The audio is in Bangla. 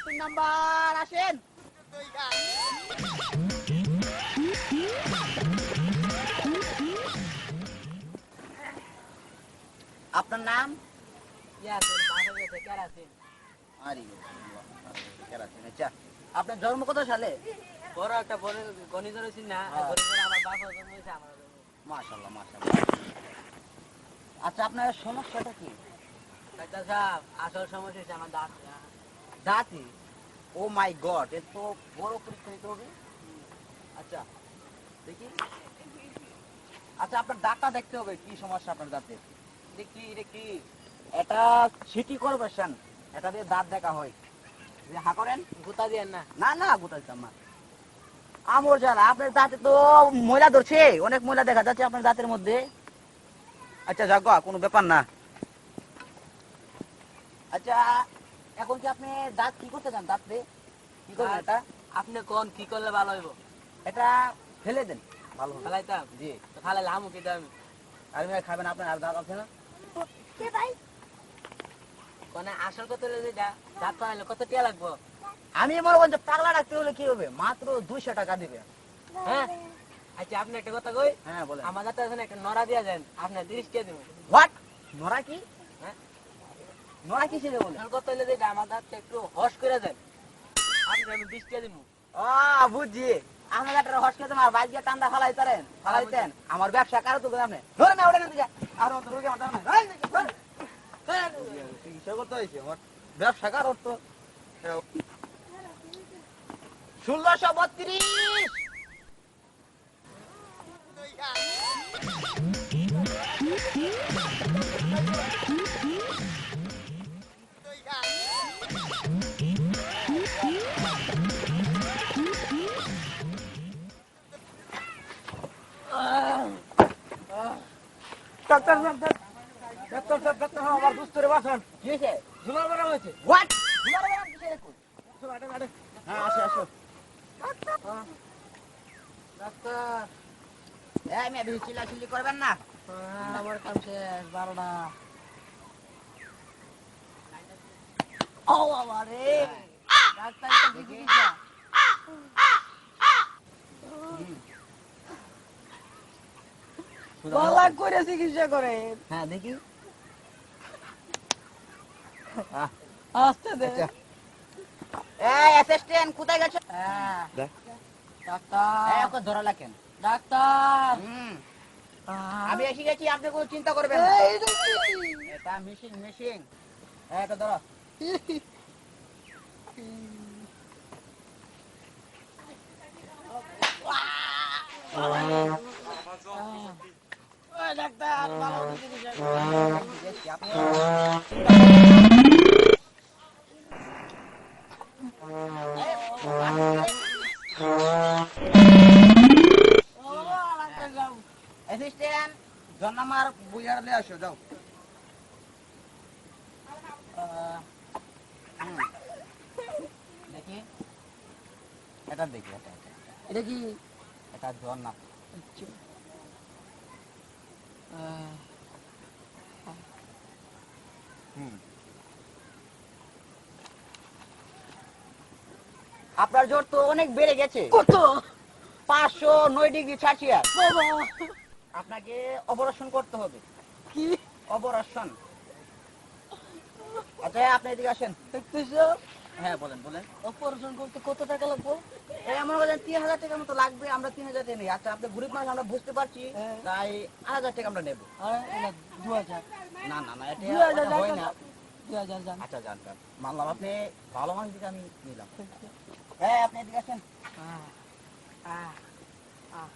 3 নাম্বার আসেন। আপনার নাম? আচ্ছা, আপনার জন্ম কত সালে? বড় একটা বড় গণিত রয়েছে না, আমার বাবা জন্ম হয়েছে আমার। মাশাআল্লাহ মাশাআল্লাহ। আচ্ছা, আপনার সমস্যাটা কি? ডাক্তার সাহেব, আসল সমস্যা হচ্ছে আমার দাঁত। দাঁতে? ও মাই গড, এ তো বড় পরীক্ষা নিতে হবে। আচ্ছা দেখি। আচ্ছা, আপনার দাঁতটা দেখতে হবে, কি সমস্যা আপনার দাঁতে। দেখি এটা সিটি কর্পোরেশন, এটা দিয়ে দাঁত দেখা হয়। হা করেন। গুতা দিয়ে না। না না, গোটা দিতাম না। আমর জানা, আপনার দাঁতে তো ময়লা ধরছে, অনেক ময়লা দেখা যাচ্ছে আপনার দাঁতের মধ্যে। আচ্ছা যাক, কোনো ব্যাপার না। আচ্ছা, এখন কি আপনি দাঁত কি করতে চান? দাঁতে কি করবেন এটা? আপনি কোন কি করলে ভালো হইব? এটা ফেলে দেন, ভালো হবে। ফেলাইতাম? জি। তো ফেলাইলে আমু কি দাম? আর খাবেন আপনার, আর দাঁত আছে না? কোন আসল কত হলে যেটা দাঁত ফেলাইলে কত টিয়া লাগবো? আমি মনে করছি পাগলা রাখতে হলে কি হবে, মাত্র 200 টাকা দিবে। হ্যাঁ, আচ্ছা আপনি একটা কথা কই। হ্যাঁ বলেন। আমার দাঁতে আছে না, একটা নড়া দিয়া দেন, আপনার 30 টিয়া দিব। হোয়াট? নড়া কি? হ্যাঁ, নড়া কি ছিল বলে? আসল কত হলে যেটা আমার দাঁতটা একটু হস করে দেন, আপনি আমি 20 টিয়া দিব। বুঝছি। আমার একটা হস খেতে আমার বাইক দিয়ে টান্দা ফালাইতেন আমার ব্যবসা কারো তো আপনি ধরে না ওটা না আর অত রোগে আমার না চিকিৎসা করতে হয়েছে আমার ব্যবসা কারো তো 1632। ডাক্তার সাহেব, ডাক্তার সাহেব, আমার দুস্তরে বাসন কি হয়েছে? ঝুলার বেড়া হয়েছে। হোয়াট? হ্যাঁ, আসো আসো। ডাক্তার, এই মেয়ে বেশি চিল্লাচিল্লি করবেন না। আমার কাম শেষ, 12টা। ও বাবা রে, ডাক্তার এটা কি চিকিৎসা? গলা করে চিকিৎসা করে। হ্যাঁ দেখি। আসতে দে। আচ্ছা। এই অ্যাসিস্ট্যান্ট কোথায় গেছে? হ্যাঁ, দেখ। ডাক্তার, ওকে ধরা রাখেন। ডাক্তার। আমি এসে গেছি, আপনি কোনো চিন্তা করবেন না। এটা মেশিন। এটা ধরো। ডাক্তার, ভালো চিকিৎসা আপনি অ্যাসিস্ট্যান্ট জন্নামার বুঝাড়লে আসো যাও। দেখি এটা দেখি, এটা কি? এটা ঝর্ণা। আপনার জ্বর তো অনেক বেড়ে গেছে। কত? 509 ডিগ্রি সেলসিয়াস। বাবা, আপনাকে অপারেশন করতে হবে। কি অপারেশন? আচ্ছা, আপনি এদিকে আসেন। দেখতেছো? হ্যাঁ বলেন বলেন। অপারেশন করতে কত টাকা লাগবে? মনে করেন 3000 টাকার মতো লাগবে, আমরা 3000 টাকা নেই। আচ্ছা, আপনি গরিব মানুষ, আমরা বুঝতে পারছি, তাই 8000 টাকা আমরা নেব। আরে এটা 2000। না না না, এটা 2000 হয় না। 2000 জান। আচ্ছা যান যান, মানলাম আপনি ভালো মানুষ দিকে আমি নিলাম। হ্যাঁ, আপনি এদিকে আসেন। আহ আহ আহ